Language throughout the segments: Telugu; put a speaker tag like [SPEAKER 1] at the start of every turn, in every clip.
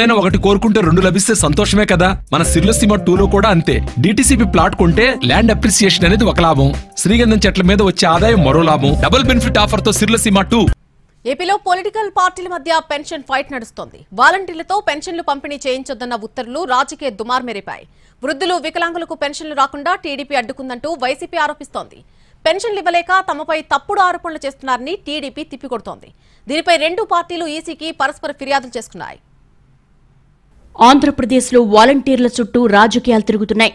[SPEAKER 1] ఎప్పుడైనా ఒకటి కోరుకుంటే రెండు లభిస్తే సంతోషమే కదా. మన సిర్లసీమ 2లో కూడా అంతే. డిటిసిపి ప్లాట్ కొంటే ల్యాండ్ అప్రిసియేషన్ అనేది ఒక లాభం, శ్రీగంధం చెట్ల మీద వచ్చే ఆదాయం మరో లాభం. డబుల్ బెనిఫిట్ ఆఫర్ తో సిర్లసీమ 2.
[SPEAKER 2] ఏపీలో పొలిటికల్ పార్టీల మధ్య పెన్షన్ ఫైట్ నడుస్తోంది. వాలంటీర్లతో పెన్షన్లు పంపిణీ చేయించొద్దన్న ఉత్తర్వులు రాజకీయ దుమార్ మెరిపాయి. వృద్ధులు, వికలాంగులకు పెన్షన్లు రాకుండా టీడీపీ అడ్డుకుందంటూ వైసీపీ ఆరోపిస్తోంది. పెన్షన్లు ఇవ్వలేక తమపై తప్పుడు ఆరోపణలు చేస్తున్నారని టీడీపీ తిప్పికొడుతోంది. దీనిపై రెండు పార్టీలు ఈసీకి పరస్పర ఫిర్యాదులు చేసుకున్నాయి.
[SPEAKER 3] ఆంధ్రప్రదేశ్లో వాలంటీర్ల చుట్టూ రాజకీయాలు తిరుగుతున్నాయి.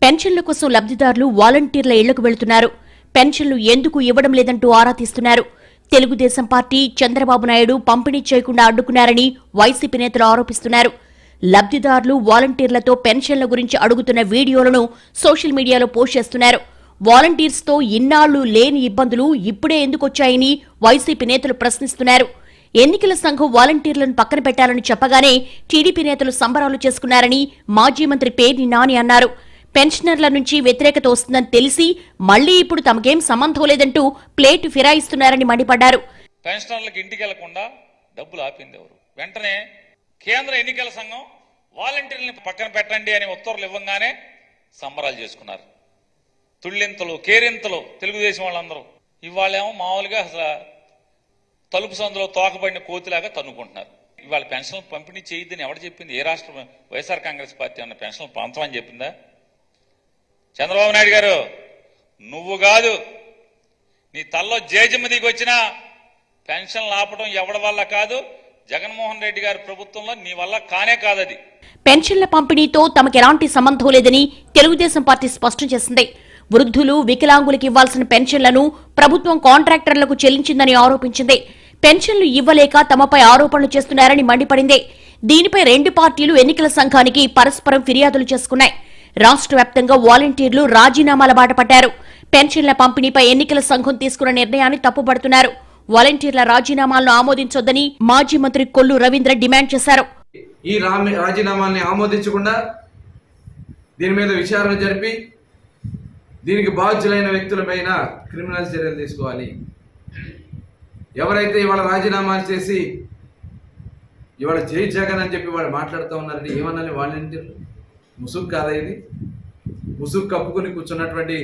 [SPEAKER 3] పెన్షన్ల కోసం లబ్ధిదారులు వాలంటీర్ల ఇళ్లకు వెళుతున్నారు. పెన్షన్లు ఎందుకు ఇవ్వడం లేదంటూ ఆరా తీస్తున్నారు. తెలుగుదేశం పార్టీ, చంద్రబాబు నాయుడు పంపిణీ చేయకుండా అడ్డుకున్నారని వైసీపీ నేతలు ఆరోపిస్తున్నారు. లబ్ధిదారులు వాలంటీర్లతో పెన్షన్ల గురించి అడుగుతున్న వీడియోలను సోషల్ మీడియాలో పోస్ట్ చేస్తున్నారు. వాలంటీర్స్ తో ఇన్నాళ్లు లేని ఇబ్బందులు ఇప్పుడే ఎందుకొచ్చాయని వైసీపీ నేతలు ప్రశ్నిస్తున్నారు. ఎన్నికల సంఘం వాలంటీర్లను పక్కన పెట్టాలని చెప్పగానే టీడీపీ నేతలు సంబరాలు చేసుకున్నారని మాజీ మంత్రి పేర్ని నాని అన్నారు. పెన్షనర్ల నుంచి వ్యతిరేకత వస్తుందని తెలిసి మళ్లీ ఇప్పుడు తమకేం సంబంధం లేదంటూ ప్లేటు ఫిరాయిస్తున్నారని మండిపడ్డారు.
[SPEAKER 4] పెన్షనర్లకు ఇంటికి వెళ్లకుండా డబ్బులు ఆపింది ఎవరు? వెంటనే కేంద్ర ఎన్నికల సంఘం వాలంటీర్లను పక్కన పెట్టండి అని ఉత్తర్వులు ఇవ్వగానే సంబరాలు చేసుకున్నారు. తుళ్ళింతలు, కేరింతలు తెలుగుదేశం వాళ్ళందరూ. ఇవాళేమో మామూలుగా అసలు తలుపు సందులో తోకబడిన కోతిలాగా తన్నుకుంటున్నారు. ఇవాళ పెన్షన్లు పంపిణీ చేయొద్దని ఎవరు చెప్పింది? ఏ రాష్ట్ర వైఎస్ఆర్ కాంగ్రెస్ పార్టీ అన్న పెన్షన్లు పంచమని చెప్పిందా? చంద్రబాబు నాయుడు గారు, నువ్వు కాదు, నీ తల్లో జేజమ్మ దిగి వచ్చినా పెన్షన్లు ఆపడం ఎవడి వల్ల కాదు, జగన్మోహన్ రెడ్డి గారి ప్రభుత్వంలో నీ వల్ల కానే కాదది.
[SPEAKER 3] పెన్షన్ల పంపిణీతో తమకెలాంటి సంబంధం లేదని తెలుగుదేశం పార్టీ స్పష్టం చేసింది. వృద్ధులు, వికలాంగులకు ఇవ్వాల్సిన పెన్షన్లను ప్రభుత్వం కాంట్రాక్టర్లకు చెల్లించిందని ఆరోపించింది. పెన్షన్లు ఇవ్వలేక తమపై ఆరోపణలు చేస్తున్నారని మండిపడింది. దీనిపై రెండు పార్టీలు ఎన్నికల సంఘానికి పరస్పరం ఫిర్యాదులు చేసుకున్నాయి. రాష్ట్ర వ్యాప్తంగా వాలంటీర్లు రాజీనామాల బాట పడ్డారు. పెన్షన్ల పంపిణీపై ఎన్నికల సంఘం తీసుకున్న నిర్ణయాన్ని తప్పుపడుతున్నారు. వాలంటీర్ల రాజీనామాలను ఆమోదించొద్దని మాజీ మంత్రి కొల్లు రవీంద్ర డిమాండ్ చేశారు.
[SPEAKER 5] ఈ రాజీనామాల్ని ఆమోదించకుండా దీని మీద విచారణ జరిపి దీనికి బాధ్యులైన వ్యక్తులపైన క్రిమినల్ చర్యలు తీసుకోవాలి. ఎవరైతే ఇవాళ రాజీనామాలు చేసి ఇవాళ జై జగన్ అని చెప్పి వాళ్ళు మాట్లాడుతూ ఉన్నారని ఏమన్నాలి? వాలంటీర్లు ముసుగు కాదా ఇది? ముసుగు కప్పుకొని కూర్చున్నటువంటి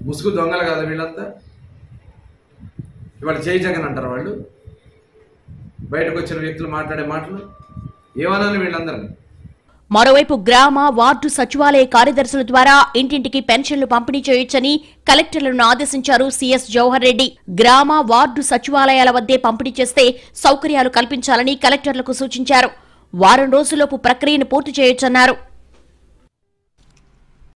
[SPEAKER 5] ముసుగు దొంగలు కాదా వీళ్ళంతా? ఇవాళ జై జగన్ అంటారు వాళ్ళు. బయటకు వచ్చిన వ్యక్తులు మాట్లాడే మాటలు ఏమనాలి వీళ్ళందరినీ?
[SPEAKER 3] మరోవైపు గ్రామ, వార్డు సచివాలయ కార్యదర్శుల ద్వారా ఇంటింటికి పెన్షన్లు పంపిణీ చేయొచ్చని కలెక్టర్లను ఆదేశించారు సీఎస్ జవహర్ రెడ్డి. గ్రామ, వార్డు సచివాలయాల వద్దే పంపిణీ చేస్తే సౌకర్యాలు కల్పించాలని కలెక్టర్లకు సూచించారు. వారం రోజుల్లోపు ప్రక్రియను పూర్తి చేయొచ్చన్నారు.